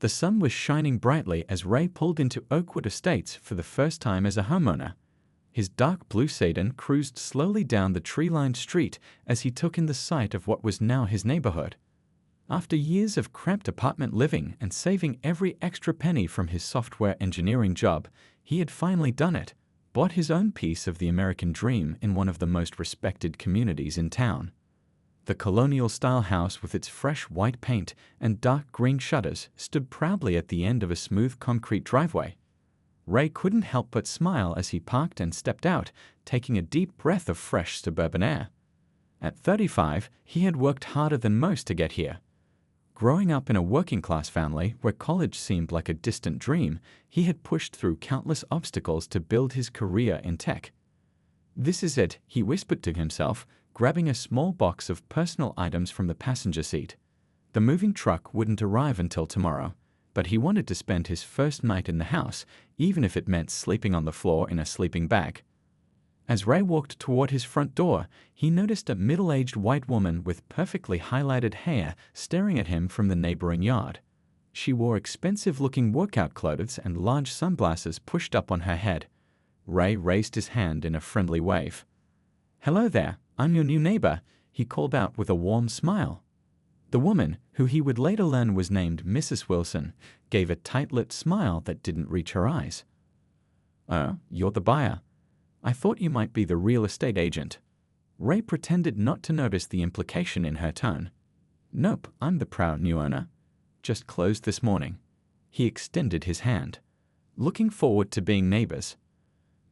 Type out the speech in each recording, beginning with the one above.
The sun was shining brightly as Ray pulled into Oakwood Estates for the first time as a homeowner. His dark blue sedan cruised slowly down the tree-lined street as he took in the sight of what was now his neighborhood. After years of cramped apartment living and saving every extra penny from his software engineering job, he had finally done it, bought his own piece of the American dream in one of the most respected communities in town. The colonial-style house with its fresh white paint and dark green shutters stood proudly at the end of a smooth concrete driveway. Ray couldn't help but smile as he parked and stepped out, taking a deep breath of fresh suburban air. At 35, he had worked harder than most to get here. Growing up in a working-class family where college seemed like a distant dream, he had pushed through countless obstacles to build his career in tech. "This is it," he whispered to himself, grabbing a small box of personal items from the passenger seat. The moving truck wouldn't arrive until tomorrow, but he wanted to spend his first night in the house, even if it meant sleeping on the floor in a sleeping bag. As Ray walked toward his front door, he noticed a middle-aged white woman with perfectly highlighted hair staring at him from the neighboring yard. She wore expensive-looking workout clothes and large sunglasses pushed up on her head. Ray raised his hand in a friendly wave. "Hello there, I'm your new neighbor," he called out with a warm smile. The woman, who he would later learn was named Mrs. Wilson, gave a tight-lipped smile that didn't reach her eyes. "Oh, you're the buyer. I thought you might be the real estate agent." Ray pretended not to notice the implication in her tone. "Nope, I'm the proud new owner. Just closed this morning." He extended his hand. "Looking forward to being neighbors."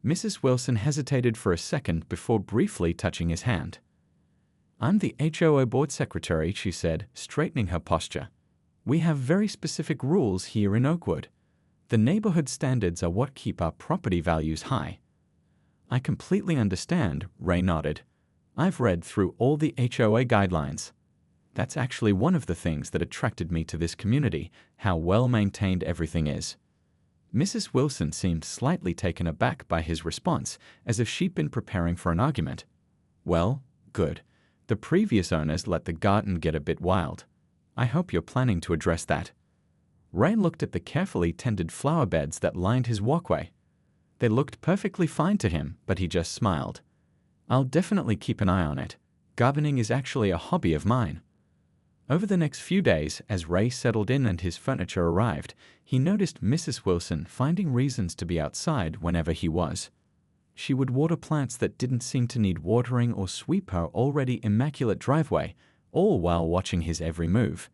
Mrs. Wilson hesitated for a second before briefly touching his hand. "I'm the HOA board secretary," she said, straightening her posture. "We have very specific rules here in Oakwood. The neighborhood standards are what keep our property values high." "I completely understand," Ray nodded. "I've read through all the HOA guidelines. That's actually one of the things that attracted me to this community, how well-maintained everything is." Mrs. Wilson seemed slightly taken aback by his response, as if she'd been preparing for an argument. "Well, good. The previous owners let the garden get a bit wild. I hope you're planning to address that." Ray looked at the carefully tended flower beds that lined his walkway. They looked perfectly fine to him, but he just smiled. "I'll definitely keep an eye on it. Gardening is actually a hobby of mine." Over the next few days, as Ray settled in and his furniture arrived, he noticed Mrs. Wilson finding reasons to be outside whenever he was. She would water plants that didn't seem to need watering or sweep her already immaculate driveway, all while watching his every move.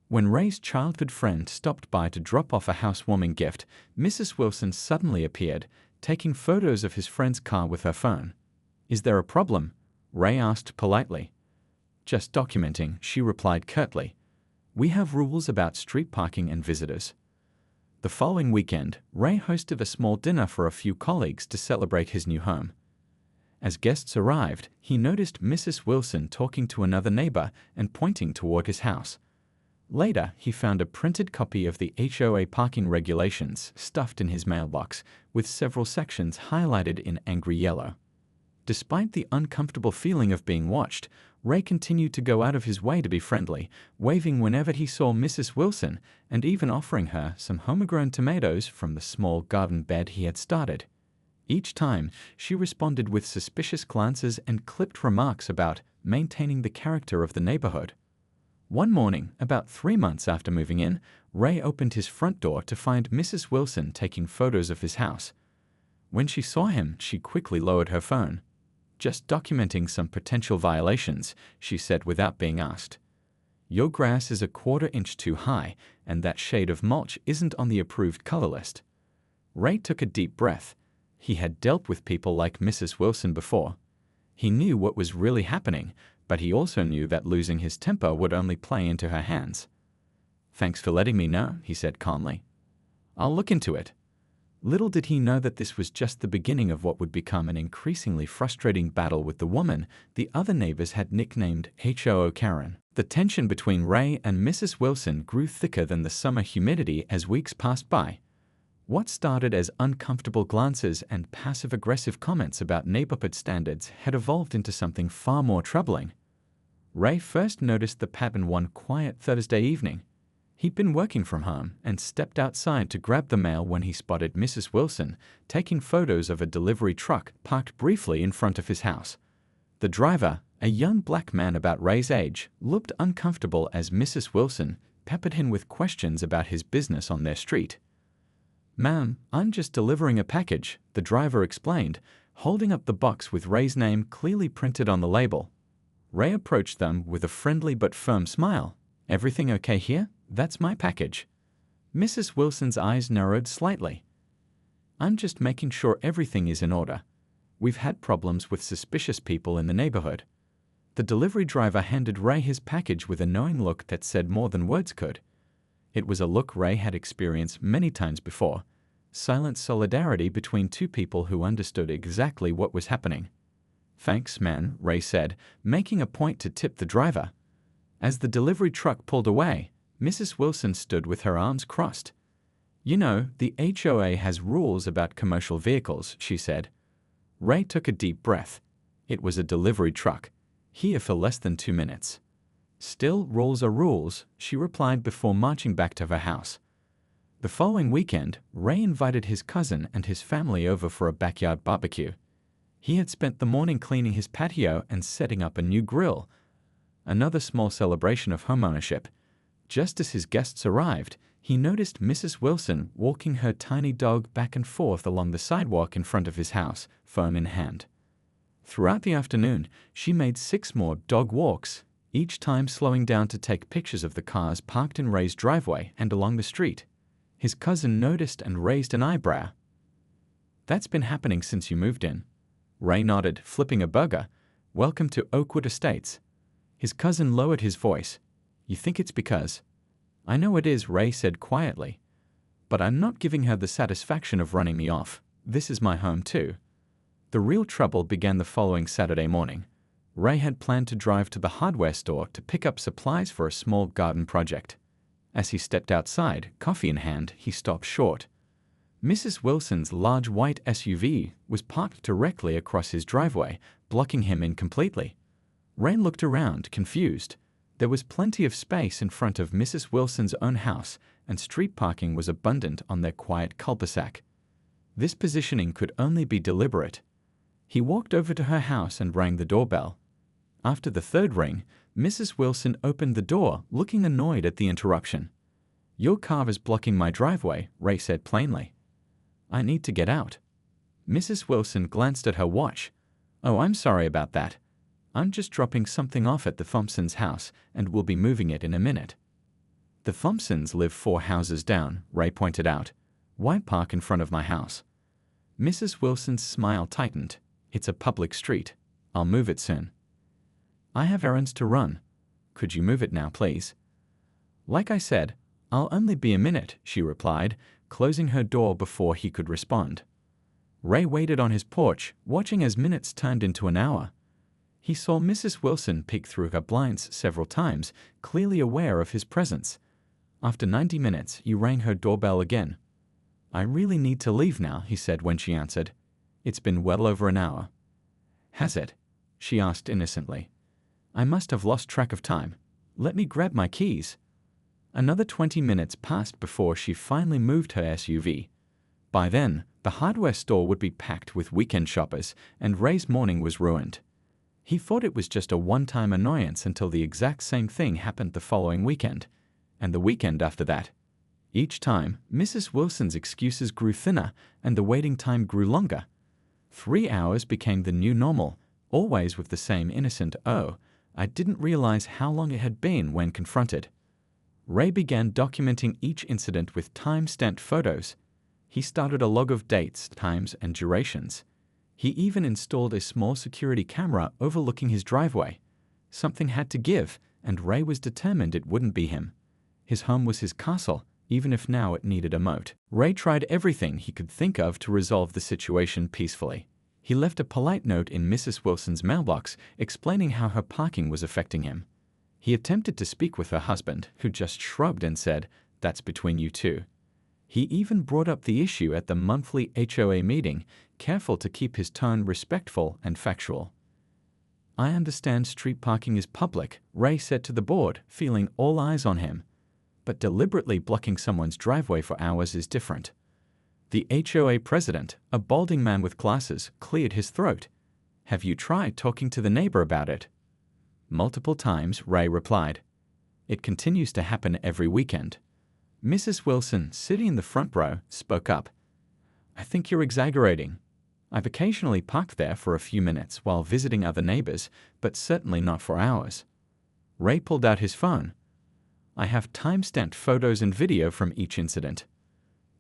When Ray's childhood friend stopped by to drop off a housewarming gift, Mrs. Wilson suddenly appeared, taking photos of his friend's car with her phone. "Is there a problem?" Ray asked politely. "Just documenting," she replied curtly. "We have rules about street parking and visitors." The following weekend, Ray hosted a small dinner for a few colleagues to celebrate his new home. As guests arrived, he noticed Mrs. Wilson talking to another neighbor and pointing toward his house. Later, he found a printed copy of the HOA parking regulations stuffed in his mailbox, with several sections highlighted in angry yellow. Despite the uncomfortable feeling of being watched, Ray continued to go out of his way to be friendly, waving whenever he saw Mrs. Wilson and even offering her some homegrown tomatoes from the small garden bed he had started. Each time, she responded with suspicious glances and clipped remarks about maintaining the character of the neighborhood. One morning, about 3 months after moving in, Ray opened his front door to find Mrs. Wilson taking photos of his house. When she saw him, she quickly lowered her phone. "Just documenting some potential violations," she said without being asked. "Your grass is a 1/4 inch too high, and that shade of mulch isn't on the approved color list." Ray took a deep breath. He had dealt with people like Mrs. Wilson before. He knew what was really happening, but he also knew that losing his temper would only play into her hands. "Thanks for letting me know," he said calmly. "I'll look into it." Little did he know that this was just the beginning of what would become an increasingly frustrating battle with the woman the other neighbors had nicknamed HOA Karen. The tension between Ray and Mrs. Wilson grew thicker than the summer humidity as weeks passed by. What started as uncomfortable glances and passive-aggressive comments about neighborhood standards had evolved into something far more troubling. Ray first noticed the pattern one quiet Thursday evening. He'd been working from home and stepped outside to grab the mail when he spotted Mrs. Wilson taking photos of a delivery truck parked briefly in front of his house. The driver, a young black man about Ray's age, looked uncomfortable as Mrs. Wilson peppered him with questions about his business on their street. "Ma'am, I'm just delivering a package," the driver explained, holding up the box with Ray's name clearly printed on the label. Ray approached them with a friendly but firm smile. "Everything okay here? That's my package." Mrs. Wilson's eyes narrowed slightly. "I'm just making sure everything is in order. We've had problems with suspicious people in the neighborhood." The delivery driver handed Ray his package with a knowing look that said more than words could. It was a look Ray had experienced many times before. Silent solidarity between two people who understood exactly what was happening. "Thanks, man," Ray said, making a point to tip the driver. As the delivery truck pulled away, Mrs. Wilson stood with her arms crossed. "You know, the HOA has rules about commercial vehicles," she said. Ray took a deep breath. It was a delivery truck, here for less than 2 minutes. "Still, rules are rules," she replied before marching back to her house. The following weekend, Ray invited his cousin and his family over for a backyard barbecue. He had spent the morning cleaning his patio and setting up a new grill, another small celebration of homeownership. Just as his guests arrived, he noticed Mrs. Wilson walking her tiny dog back and forth along the sidewalk in front of his house, phone in hand. Throughout the afternoon, she made 6 more dog walks, each time slowing down to take pictures of the cars parked in Ray's driveway and along the street. His cousin noticed and raised an eyebrow. "That's been happening since you moved in." Ray nodded, flipping a burger. "Welcome to Oakwood Estates." His cousin lowered his voice. "You think it's because—" "I know it is," Ray said quietly. "But I'm not giving her the satisfaction of running me off. This is my home too." The real trouble began the following Saturday morning. Ray had planned to drive to the hardware store to pick up supplies for a small garden project. As he stepped outside, coffee in hand, he stopped short. Mrs. Wilson's large white SUV was parked directly across his driveway, blocking him in completely. Ray looked around, confused. There was plenty of space in front of Mrs. Wilson's own house, and street parking was abundant on their quiet cul-de-sac. This positioning could only be deliberate. He walked over to her house and rang the doorbell. After the 3rd ring, Mrs. Wilson opened the door, looking annoyed at the interruption. "Your car is blocking my driveway," Ray said plainly. "I need to get out." Mrs. Wilson glanced at her watch. "Oh, I'm sorry about that. I'm just dropping something off at the Thompsons' house and we'll be moving it in a minute." "The Thompsons live 4 houses down," Ray pointed out. "Why park in front of my house?" Mrs. Wilson's smile tightened. "It's a public street. I'll move it soon." "I have errands to run. Could you move it now, please?" "Like I said, I'll only be a minute," she replied, closing her door before he could respond. Ray waited on his porch, watching as minutes turned into an hour. He saw Mrs. Wilson peek through her blinds several times, clearly aware of his presence. After 90 minutes, he rang her doorbell again. "I really need to leave now," he said when she answered. "It's been well over an hour." "Has it?" she asked innocently. "I must have lost track of time. Let me grab my keys." Another 20 minutes passed before she finally moved her SUV. By then, the hardware store would be packed with weekend shoppers, and Ray's morning was ruined. He thought it was just a one-time annoyance until the exact same thing happened the following weekend, and the weekend after that. Each time, Mrs. Wilson's excuses grew thinner, and the waiting time grew longer. 3 hours became the new normal, always with the same innocent, "Oh, I didn't realize how long it had been," when confronted. Ray began documenting each incident with time-stamped photos. He started a log of dates, times, and durations. He even installed a small security camera overlooking his driveway. Something had to give, and Ray was determined it wouldn't be him. His home was his castle, even if now it needed a moat. Ray tried everything he could think of to resolve the situation peacefully. He left a polite note in Mrs. Wilson's mailbox explaining how her parking was affecting him. He attempted to speak with her husband, who just shrugged and said, "That's between you two." He even brought up the issue at the monthly HOA meeting, careful to keep his tone respectful and factual. "I understand street parking is public," Ray said to the board, feeling all eyes on him. but deliberately blocking someone's driveway for hours is different. The HOA president, a balding man with glasses, cleared his throat. "Have you tried talking to the neighbor about it?" "Multiple times," Ray replied. "It continues to happen every weekend." Mrs. Wilson, sitting in the front row, spoke up. "I think you're exaggerating. I've occasionally parked there for a few minutes while visiting other neighbors, but certainly not for hours." Ray pulled out his phone. "I have time-stamped photos and video from each incident."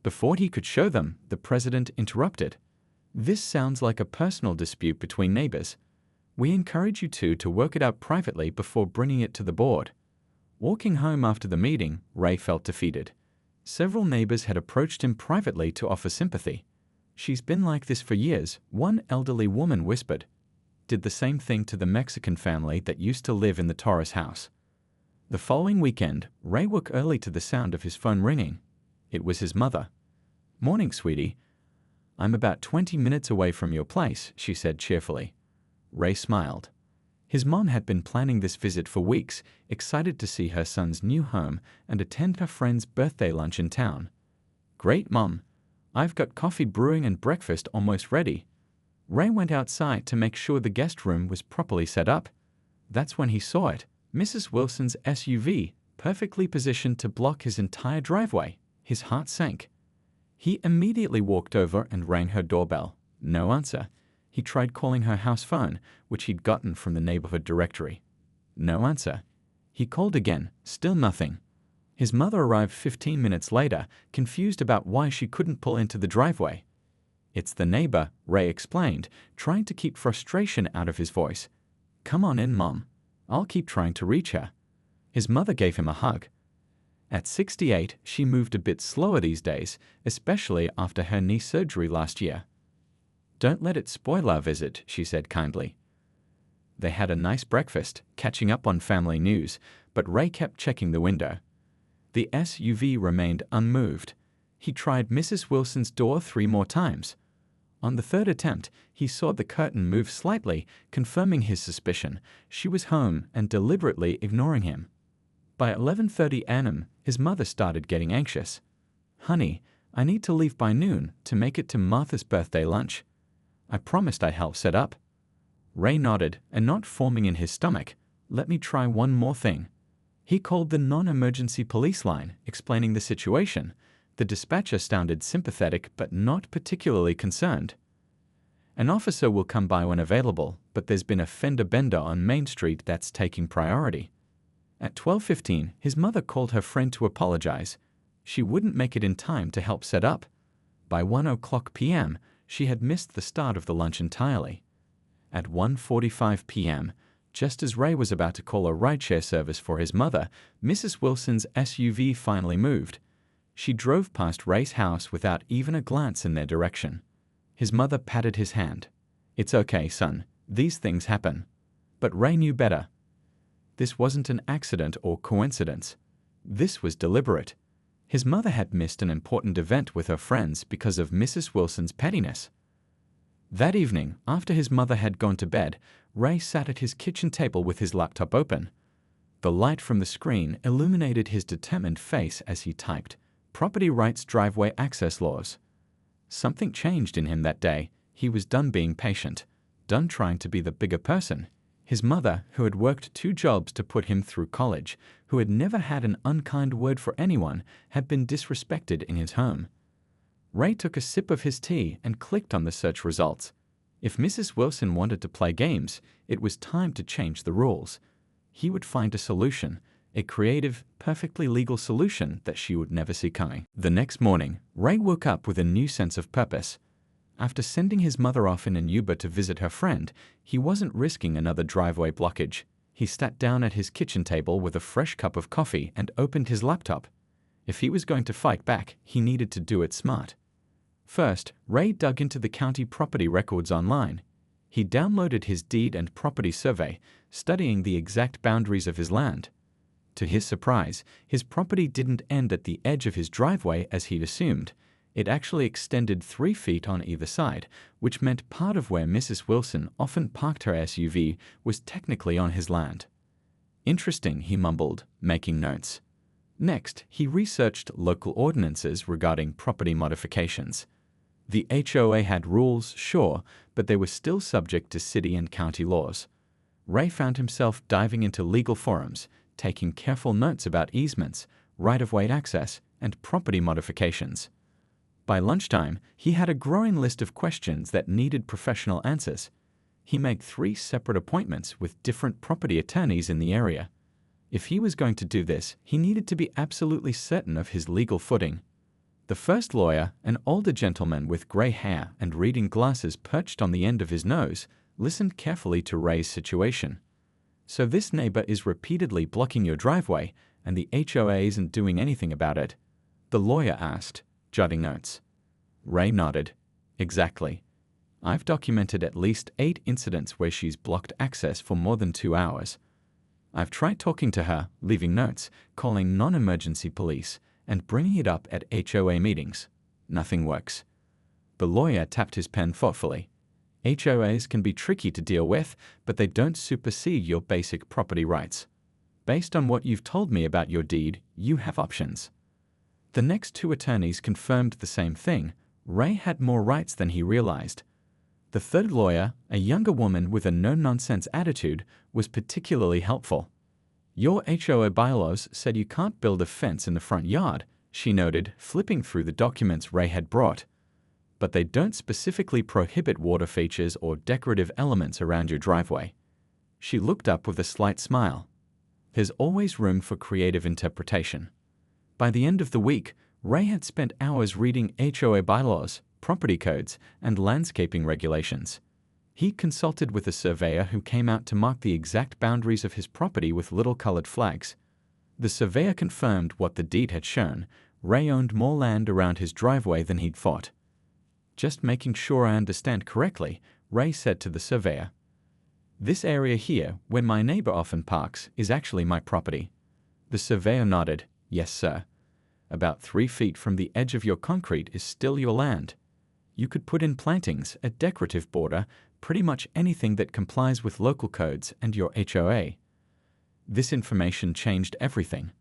Before he could show them, the president interrupted. "This sounds like a personal dispute between neighbors. We encourage you two to work it out privately before bringing it to the board." Walking home after the meeting, Ray felt defeated. Several neighbors had approached him privately to offer sympathy. "She's been like this for years," one elderly woman whispered. Did the same thing to the Mexican family that used to live in the Torres house. The following weekend, Ray woke early to the sound of his phone ringing. It was his mother. "Morning, sweetie. I'm about 20 minutes away from your place," she said cheerfully. Ray smiled. His mom had been planning this visit for weeks, excited to see her son's new home and attend her friend's birthday lunch in town. "Great, Mom. I've got coffee brewing and breakfast almost ready." Ray went outside to make sure the guest room was properly set up. That's when he saw it, Mrs. Wilson's SUV, perfectly positioned to block his entire driveway. His heart sank. He immediately walked over and rang her doorbell. No answer. He tried calling her house phone, which he'd gotten from the neighborhood directory. No answer. He called again, still nothing. His mother arrived 15 minutes later, confused about why she couldn't pull into the driveway. "It's the neighbor," Ray explained, trying to keep frustration out of his voice. "Come on in, Mom. I'll keep trying to reach her." His mother gave him a hug. At 68, she moved a bit slower these days, especially after her knee surgery last year. "Don't let it spoil our visit," she said kindly. They had a nice breakfast, catching up on family news, but Ray kept checking the window. The SUV remained unmoved. He tried Mrs. Wilson's door 3 more times. On the 3rd attempt, he saw the curtain move slightly, confirming his suspicion. She was home and deliberately ignoring him. By 11:30 a.m., his mother started getting anxious. "Honey, I need to leave by noon to make it to Martha's birthday lunch. I promised I'd help set up." Ray nodded, and not forming in his stomach. "Let me try one more thing." He called the non-emergency police line, explaining the situation. The dispatcher sounded sympathetic but not particularly concerned. "An officer will come by when available, but there's been a fender bender on Main Street that's taking priority." At 12:15, his mother called her friend to apologize. She wouldn't make it in time to help set up. By 1:00 p.m., she had missed the start of the lunch entirely. At 1:45 p.m., just as Ray was about to call a rideshare service for his mother, Mrs. Wilson's SUV finally moved. She drove past Ray's house without even a glance in their direction. His mother patted his hand. "It's okay, son. These things happen." But Ray knew better. This wasn't an accident or coincidence. This was deliberate. His mother had missed an important event with her friends because of Mrs. Wilson's pettiness. That evening, after his mother had gone to bed, Ray sat at his kitchen table with his laptop open. The light from the screen illuminated his determined face as he typed, "Property rights driveway access laws." Something changed in him that day. He was done being patient, done trying to be the bigger person. His mother, who had worked 2 jobs to put him through college, who had never had an unkind word for anyone, had been disrespected in his home. Ray took a sip of his tea and clicked on the search results. If Mrs. Wilson wanted to play games, it was time to change the rules. He would find a solution, a creative, perfectly legal solution that she would never see coming. The next morning, Ray woke up with a new sense of purpose. After sending his mother off in an Uber to visit her friend, he wasn't risking another driveway blockage. He sat down at his kitchen table with a fresh cup of coffee and opened his laptop. If he was going to fight back, he needed to do it smart. First, Ray dug into the county property records online. He downloaded his deed and property survey, studying the exact boundaries of his land. To his surprise, his property didn't end at the edge of his driveway as he'd assumed. It actually extended 3 feet on either side, which meant part of where Mrs. Wilson often parked her SUV was technically on his land. "Interesting," he mumbled, making notes. Next, he researched local ordinances regarding property modifications. The HOA had rules, sure, but they were still subject to city and county laws. Ray found himself diving into legal forums, taking careful notes about easements, right-of-way access, and property modifications. By lunchtime, he had a growing list of questions that needed professional answers. He made 3 separate appointments with different property attorneys in the area. If he was going to do this, he needed to be absolutely certain of his legal footing. The first lawyer, an older gentleman with gray hair and reading glasses perched on the end of his nose, listened carefully to Ray's situation. "So this neighbor is repeatedly blocking your driveway, and the HOA isn't doing anything about it?" the lawyer asked, jotting notes. Ray nodded. "Exactly. I've documented at least 8 incidents where she's blocked access for more than 2 hours. I've tried talking to her, leaving notes, calling non-emergency police, and bringing it up at HOA meetings. Nothing works." The lawyer tapped his pen thoughtfully. "HOAs can be tricky to deal with, but they don't supersede your basic property rights. Based on what you've told me about your deed, you have options." The next 2 attorneys confirmed the same thing. Ray had more rights than he realized. The third lawyer, a younger woman with a no-nonsense attitude, was particularly helpful. "Your HOA bylaws said you can't build a fence in the front yard," she noted, flipping through the documents Ray had brought. "But they don't specifically prohibit water features or decorative elements around your driveway." She looked up with a slight smile. There's always room for creative interpretation. By the end of the week, Ray had spent hours reading HOA bylaws, property codes, and landscaping regulations. He consulted with a surveyor who came out to mark the exact boundaries of his property with little colored flags. The surveyor confirmed what the deed had shown. Ray owned more land around his driveway than he'd thought. "Just making sure I understand correctly," Ray said to the surveyor. "This area here, where my neighbor often parks, is actually my property." The surveyor nodded. "Yes, sir. About 3 feet from the edge of your concrete is still your land. You could put in plantings, a decorative border, pretty much anything that complies with local codes and your HOA." This information changed everything.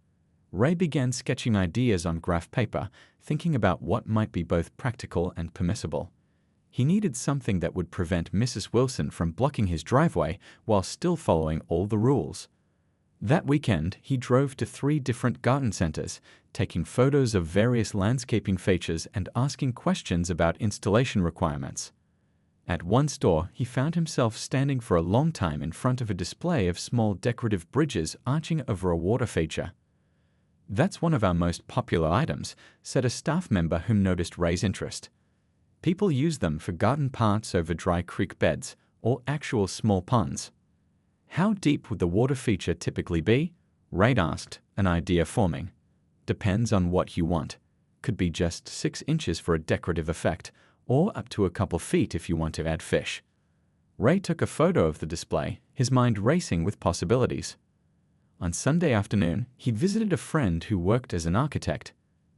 Ray began sketching ideas on graph paper, thinking about what might be both practical and permissible. He needed something that would prevent Mrs. Wilson from blocking his driveway while still following all the rules. That weekend, he drove to 3 different garden centers, taking photos of various landscaping features and asking questions about installation requirements. At one store, he found himself standing for a long time in front of a display of small decorative bridges arching over a water feature. "That's one of our most popular items," said a staff member whom noticed Ray's interest. "People use them for garden paths over dry creek beds or actual small ponds." "How deep would the water feature typically be?" Ray asked, an idea forming. "Depends on what you want. Could be just 6 inches for a decorative effect, or up to a couple feet if you want to add fish." Ray took a photo of the display, his mind racing with possibilities. On Sunday afternoon, he visited a friend who worked as an architect.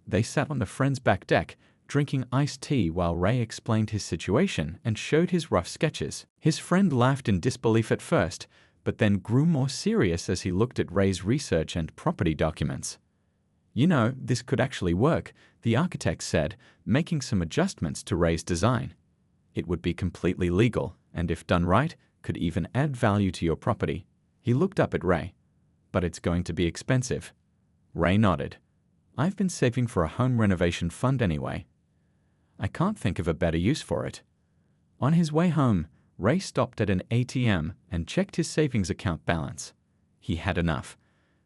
They sat on the friend's back deck, drinking iced tea while Ray explained his situation and showed his rough sketches. His friend laughed in disbelief at first, but then grew more serious as he looked at Ray's research and property documents. "You know, this could actually work," the architect said, making some adjustments to Ray's design. "It would be completely legal, and if done right, could even add value to your property." He looked up at Ray. "But it's going to be expensive." Ray nodded. "I've been saving for a home renovation fund anyway. I can't think of a better use for it." On his way home, Ray stopped at an ATM and checked his savings account balance. He had enough.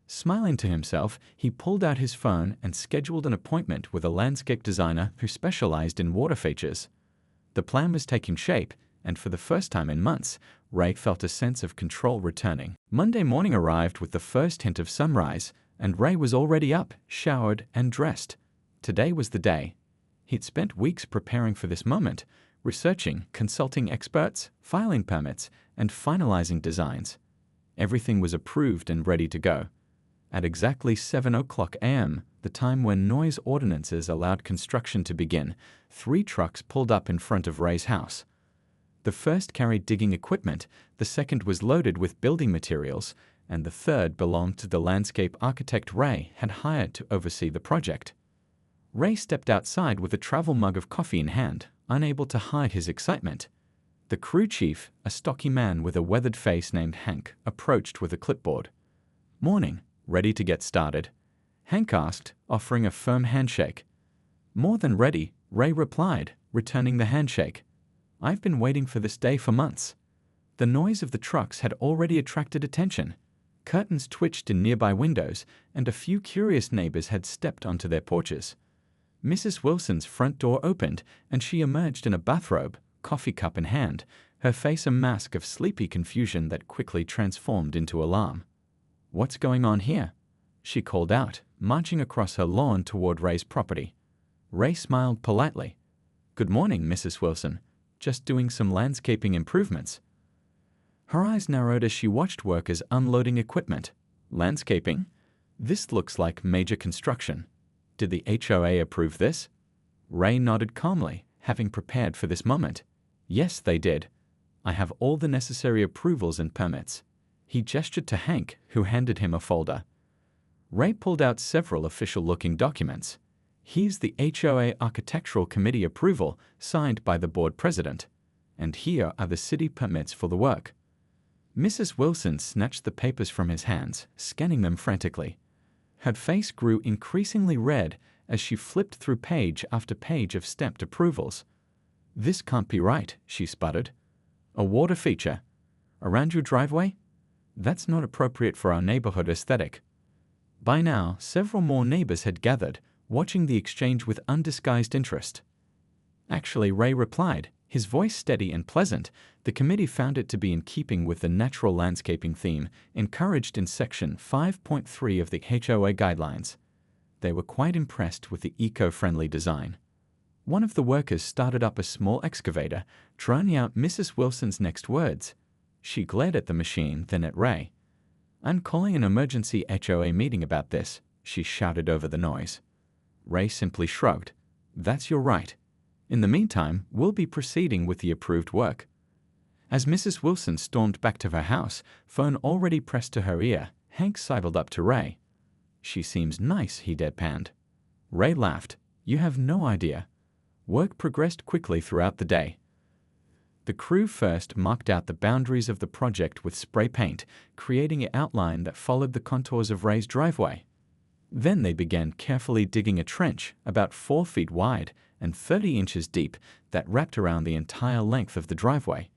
Smiling to himself, he pulled out his phone and scheduled an appointment with a landscape designer who specialized in water features. The plan was taking shape, and for the first time in months, Ray felt a sense of control returning. Monday morning arrived with the first hint of sunrise, and Ray was already up, showered, and dressed. Today was the day. He'd spent weeks preparing for this moment, researching, consulting experts, filing permits, and finalizing designs. Everything was approved and ready to go. At exactly 7:00 a.m., the time when noise ordinances allowed construction to begin, 3 trucks pulled up in front of Ray's house. The first carried digging equipment, the second was loaded with building materials, and the third belonged to the landscape architect Ray had hired to oversee the project. Ray stepped outside with a travel mug of coffee in hand, unable to hide his excitement. The crew chief, a stocky man with a weathered face named Hank, approached with a clipboard. "Morning, ready to get started?" Hank asked, offering a firm handshake. "More than ready," Ray replied, returning the handshake. "I've been waiting for this day for months." The noise of the trucks had already attracted attention. Curtains twitched in nearby windows, and a few curious neighbors had stepped onto their porches. Mrs. Wilson's front door opened, and she emerged in a bathrobe, coffee cup in hand, her face a mask of sleepy confusion that quickly transformed into alarm. "What's going on here?" she called out, marching across her lawn toward Ray's property. Ray smiled politely. "Good morning, Mrs. Wilson. Just doing some landscaping improvements." Her eyes narrowed as she watched workers unloading equipment. "Landscaping? This looks like major construction. Did the HOA approve this?" Ray nodded calmly, having prepared for this moment. "Yes, they did. I have all the necessary approvals and permits." He gestured to Hank, who handed him a folder. Ray pulled out several official-looking documents. "Here's the HOA Architectural Committee approval, signed by the board president. And here are the city permits for the work." Mrs. Wilson snatched the papers from his hands, scanning them frantically. Her face grew increasingly red as she flipped through page after page of stamped approvals. "This can't be right," she sputtered. "A water feature? Around your driveway? That's not appropriate for our neighborhood aesthetic." By now, several more neighbors had gathered, watching the exchange with undisguised interest. "Actually," Ray replied, his voice steady and pleasant, "the committee found it to be in keeping with the natural landscaping theme encouraged in Section 5.3 of the HOA guidelines. They were quite impressed with the eco-friendly design." One of the workers started up a small excavator, drowning out Mrs. Wilson's next words. She glared at the machine, then at Ray. "I'm calling an emergency HOA meeting about this," she shouted over the noise. Ray simply shrugged. "That's your right. In the meantime, we'll be proceeding with the approved work." As Mrs. Wilson stormed back to her house, phone already pressed to her ear, Hank sidled up to Ray. "She seems nice," he deadpanned. Ray laughed. "You have no idea." Work progressed quickly throughout the day. The crew first marked out the boundaries of the project with spray paint, creating an outline that followed the contours of Ray's driveway. Then they began carefully digging a trench about 4 feet wide and 30 inches deep that wrapped around the entire length of the driveway.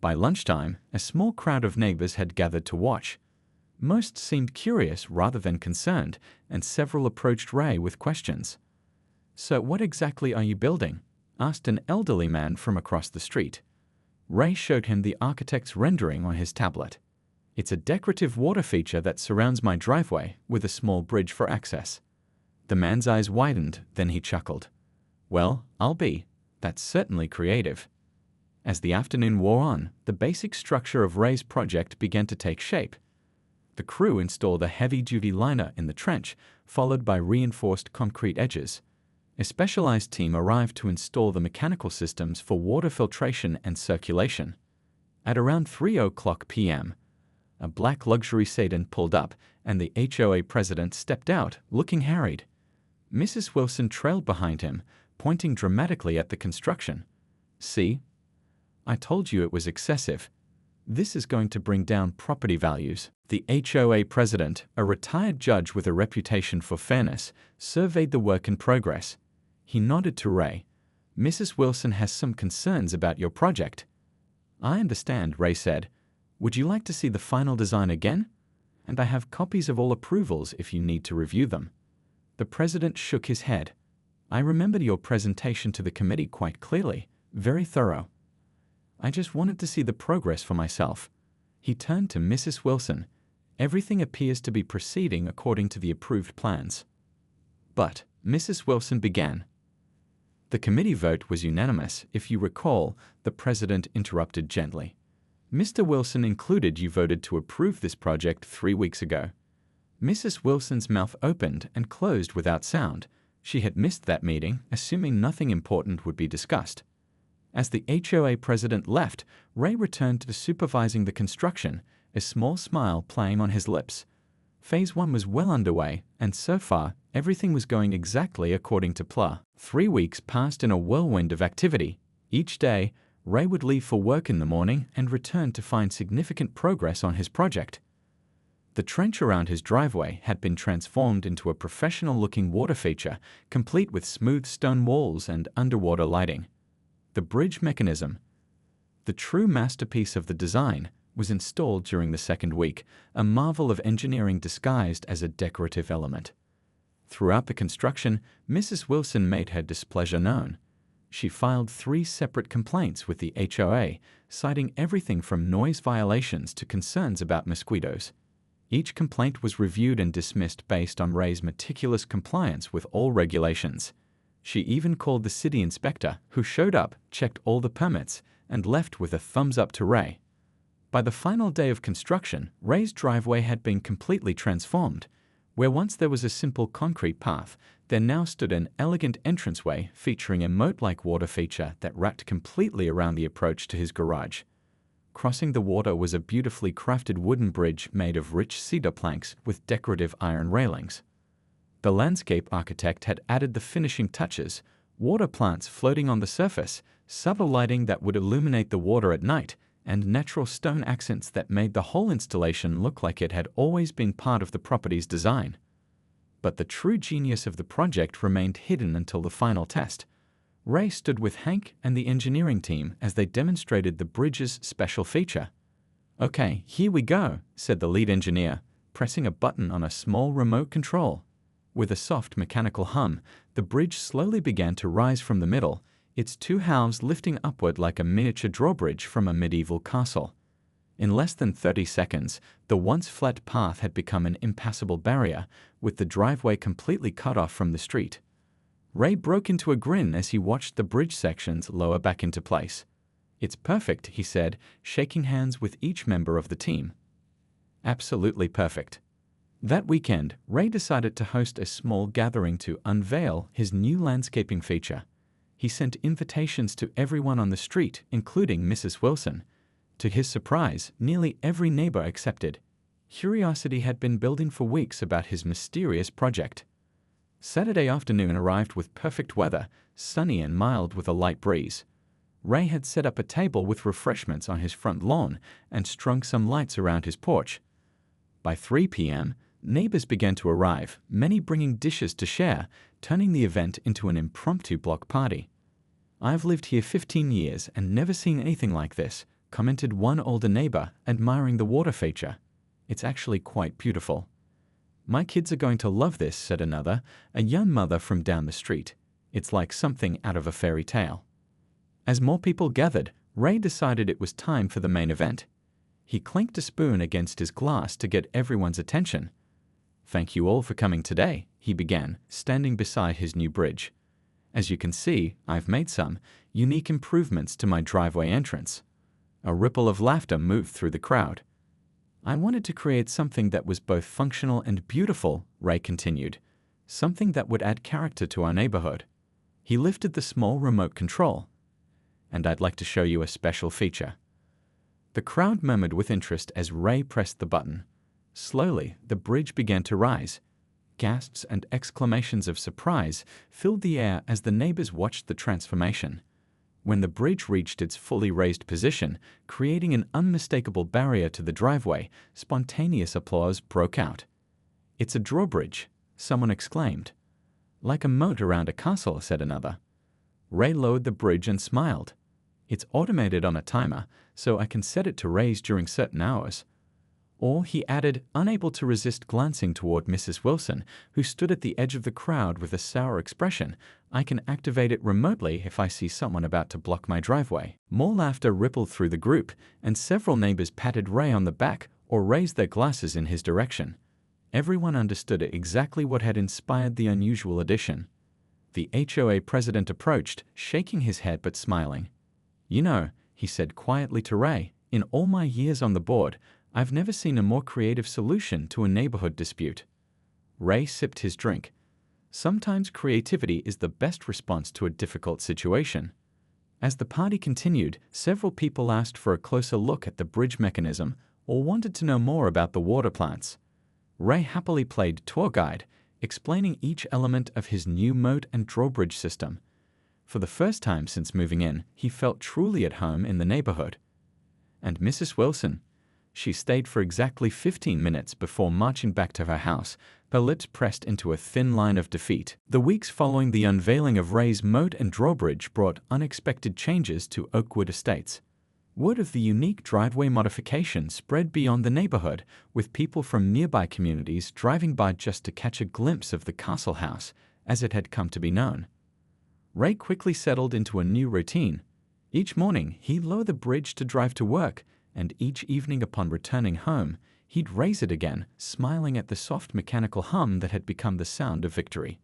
By lunchtime, a small crowd of neighbors had gathered to watch. Most seemed curious rather than concerned, and several approached Ray with questions. "So what exactly are you building?" asked an elderly man from across the street. Ray showed him the architect's rendering on his tablet. "It's a decorative water feature that surrounds my driveway with a small bridge for access." The man's eyes widened, then he chuckled. "Well, that's certainly creative." As the afternoon wore on, the basic structure of Ray's project began to take shape. The crew installed a heavy-duty liner in the trench, followed by reinforced concrete edges. A specialized team arrived to install the mechanical systems for water filtration and circulation. At around 3:00 p.m., a black luxury sedan pulled up, and the HOA president stepped out, looking harried. Mrs. Wilson trailed behind him, pointing dramatically at the construction. "See? I told you it was excessive. This is going to bring down property values." The HOA president, a retired judge with a reputation for fairness, surveyed the work in progress. He nodded to Ray. "Mrs. Wilson has some concerns about your project." "I understand," Ray said. "Would you like to see the final design again? And I have copies of all approvals if you need to review them." The president shook his head. "I remembered your presentation to the committee quite clearly, very thorough. I just wanted to see the progress for myself." He turned to Mrs. Wilson. "Everything appears to be proceeding according to the approved plans." "But," Mrs. Wilson began. "The committee vote was unanimous, if you recall," the president interrupted gently. "Mr. Wilson included. You voted to approve this project 3 weeks ago." Mrs. Wilson's mouth opened and closed without sound. She had missed that meeting, assuming nothing important would be discussed. As the HOA president left, Ray returned to supervising the construction, a small smile playing on his lips. Phase 1 was well underway, and so far, everything was going exactly according to plan. 3 weeks passed in a whirlwind of activity. Each day, Ray would leave for work in the morning and return to find significant progress on his project. The trench around his driveway had been transformed into a professional-looking water feature, complete with smooth stone walls and underwater lighting. The bridge mechanism, the true masterpiece of the design, was installed during the second week, a marvel of engineering disguised as a decorative element. Throughout the construction, Mrs. Wilson made her displeasure known. She filed 3 separate complaints with the HOA, citing everything from noise violations to concerns about mosquitoes. Each complaint was reviewed and dismissed based on Ray's meticulous compliance with all regulations. She even called the city inspector, who showed up, checked all the permits, and left with a thumbs up to Ray. By the final day of construction, Ray's driveway had been completely transformed. Where once there was a simple concrete path, there now stood an elegant entranceway featuring a moat-like water feature that wrapped completely around the approach to his garage. Crossing the water was a beautifully crafted wooden bridge made of rich cedar planks with decorative iron railings. The landscape architect had added the finishing touches: water plants floating on the surface, subtle lighting that would illuminate the water at night, and natural stone accents that made the whole installation look like it had always been part of the property's design. But the true genius of the project remained hidden until the final test. Ray stood with Hank and the engineering team as they demonstrated the bridge's special feature. "Okay, here we go," said the lead engineer, pressing a button on a small remote control. With a soft mechanical hum, the bridge slowly began to rise from the middle, its 2 halves lifting upward like a miniature drawbridge from a medieval castle. In less than 30 seconds, the once flat path had become an impassable barrier, with the driveway completely cut off from the street. Ray broke into a grin as he watched the bridge sections lower back into place. "It's perfect," he said, shaking hands with each member of the team. "Absolutely perfect." That weekend, Ray decided to host a small gathering to unveil his new landscaping feature. He sent invitations to everyone on the street, including Mrs. Wilson. To his surprise, nearly every neighbor accepted. Curiosity had been building for weeks about his mysterious project. Saturday afternoon arrived with perfect weather, sunny and mild with a light breeze. Ray had set up a table with refreshments on his front lawn and strung some lights around his porch. By 3 p.m., neighbors began to arrive, many bringing dishes to share, turning the event into an impromptu block party. "I've lived here 15 years and never seen anything like this," commented one older neighbor, admiring the water feature. "It's actually quite beautiful." "My kids are going to love this," said another, a young mother from down the street. "It's like something out of a fairy tale." As more people gathered, Ray decided it was time for the main event. He clinked a spoon against his glass to get everyone's attention. "Thank you all for coming today," he began, standing beside his new bridge. "As you can see, I've made some unique improvements to my driveway entrance." A ripple of laughter moved through the crowd. "I wanted to create something that was both functional and beautiful," Ray continued. "Something that would add character to our neighborhood." He lifted the small remote control. "And I'd like to show you a special feature." The crowd murmured with interest as Ray pressed the button. Slowly, the bridge began to rise. Gasps and exclamations of surprise filled the air as the neighbors watched the transformation. When the bridge reached its fully raised position, creating an unmistakable barrier to the driveway, spontaneous applause broke out. "It's a drawbridge," someone exclaimed. "Like a moat around a castle," said another. Ray lowered the bridge and smiled. "It's automated on a timer, so I can set it to raise during certain hours." Or, he added, unable to resist glancing toward Mrs. Wilson, who stood at the edge of the crowd with a sour expression, "I can activate it remotely if I see someone about to block my driveway." More laughter rippled through the group, and several neighbors patted Ray on the back or raised their glasses in his direction. Everyone understood exactly what had inspired the unusual addition. The HOA president approached, shaking his head but smiling. "You know," he said quietly to Ray, "in all my years on the board, I've never seen a more creative solution to a neighborhood dispute." Ray sipped his drink. Sometimes creativity is the best response to a difficult situation. As the party continued, several people asked for a closer look at the bridge mechanism, or wanted to know more about the water plants. Ray happily played tour guide, explaining each element of his new Moat and Drawbridge system. For the first time since moving in, he felt truly at home in the neighborhood. And Mrs. Wilson? She stayed for exactly 15 minutes before marching back to her house, her lips pressed into a thin line of defeat. The weeks following the unveiling of Ray's Moat and Drawbridge brought unexpected changes to Oakwood Estates. Word of the unique driveway modification spread beyond the neighborhood, with people from nearby communities driving by just to catch a glimpse of the castle house, as it had come to be known. Ray quickly settled into a new routine. Each morning, he'd lower the bridge to drive to work, and each evening upon returning home, he'd raise it again, smiling at the soft mechanical hum that had become the sound of victory.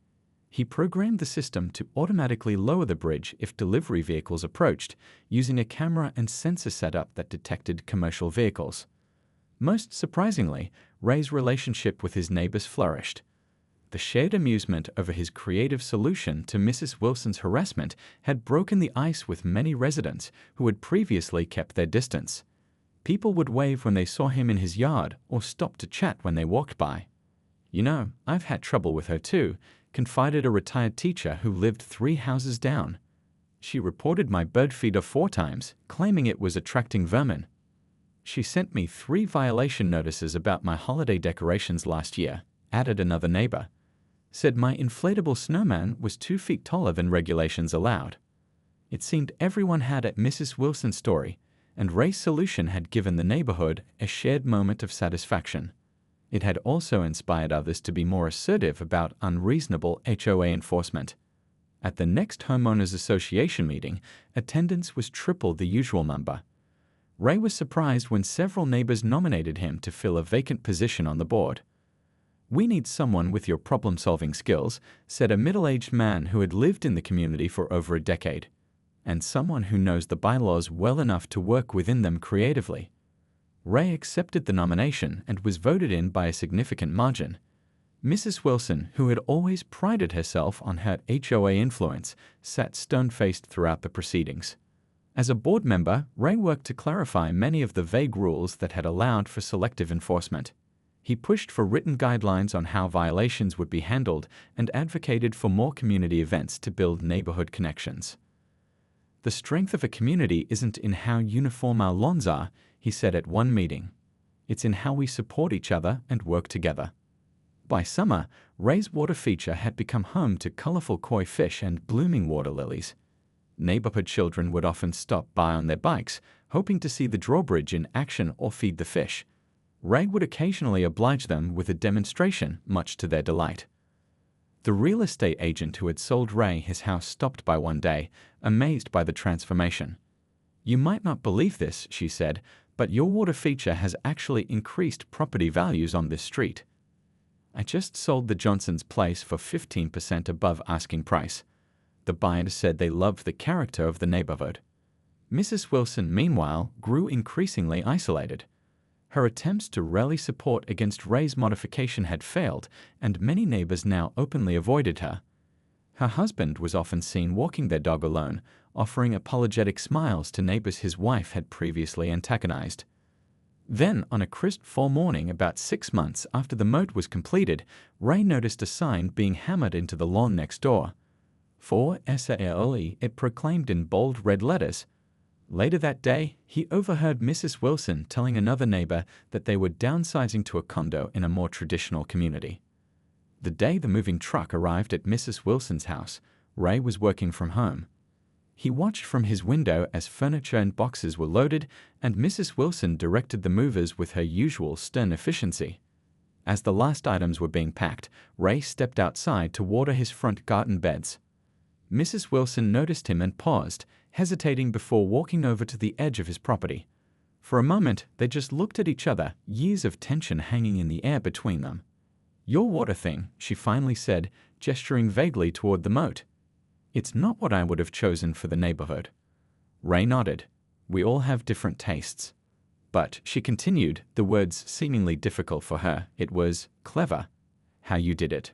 He programmed the system to automatically lower the bridge if delivery vehicles approached, using a camera and sensor setup that detected commercial vehicles. Most surprisingly, Ray's relationship with his neighbors flourished. The shared amusement over his creative solution to Mrs. Wilson's harassment had broken the ice with many residents who had previously kept their distance. People would wave when they saw him in his yard or stop to chat when they walked by. "You know, I've had trouble with her too," confided a retired teacher who lived 3 houses down. "She reported my bird feeder 4 times, claiming it was attracting vermin. She sent me 3 violation notices about my holiday decorations last year," added another neighbor. "Said my inflatable snowman was 2 feet taller than regulations allowed." It seemed everyone had a Mrs. Wilson story, and Ray's solution had given the neighborhood a shared moment of satisfaction. It had also inspired others to be more assertive about unreasonable HOA enforcement. At the next Homeowners Association meeting, attendance was triple the usual number. Ray was surprised when several neighbors nominated him to fill a vacant position on the board. "We need someone with your problem-solving skills," said a middle-aged man who had lived in the community for over a decade, "and someone who knows the bylaws well enough to work within them creatively." Ray accepted the nomination and was voted in by a significant margin. Mrs. Wilson, who had always prided herself on her HOA influence, sat stone-faced throughout the proceedings. As a board member, Ray worked to clarify many of the vague rules that had allowed for selective enforcement. He pushed for written guidelines on how violations would be handled and advocated for more community events to build neighborhood connections. "The strength of a community isn't in how uniform our lawns are," he said at one meeting. "It's in how we support each other and work together." By summer, Ray's water feature had become home to colorful koi fish and blooming water lilies. Neighborhood children would often stop by on their bikes, hoping to see the drawbridge in action or feed the fish. Ray would occasionally oblige them with a demonstration, much to their delight. The real estate agent who had sold Ray his house stopped by one day, amazed by the transformation. "You might not believe this," she said, "but your water feature has actually increased property values on this street. I just sold the Johnson's place for 15% above asking price. The buyers said they loved the character of the neighborhood." Mrs. Wilson, meanwhile, grew increasingly isolated. Her attempts to rally support against Ray's modification had failed, and many neighbors now openly avoided her. Her husband was often seen walking their dog alone, offering apologetic smiles to neighbors his wife had previously antagonized. Then, on a crisp fall morning about 6 months after the moat was completed, Ray noticed a sign being hammered into the lawn next door. For SALE, it proclaimed in bold red letters. Later that day, he overheard Mrs. Wilson telling another neighbor that they were downsizing to a condo in a more traditional community. The day the moving truck arrived at Mrs. Wilson's house, Ray was working from home. He watched from his window as furniture and boxes were loaded, and Mrs. Wilson directed the movers with her usual stern efficiency. As the last items were being packed, Ray stepped outside to water his front garden beds. Mrs. Wilson noticed him and paused, hesitating before walking over to the edge of his property. For a moment, they just looked at each other, years of tension hanging in the air between them. "Your water thing," she finally said, gesturing vaguely toward the moat. "It's not what I would have chosen for the neighborhood." Ray nodded. "We all have different tastes." "But," she continued, the words seemingly difficult for her, "it was clever how you did it."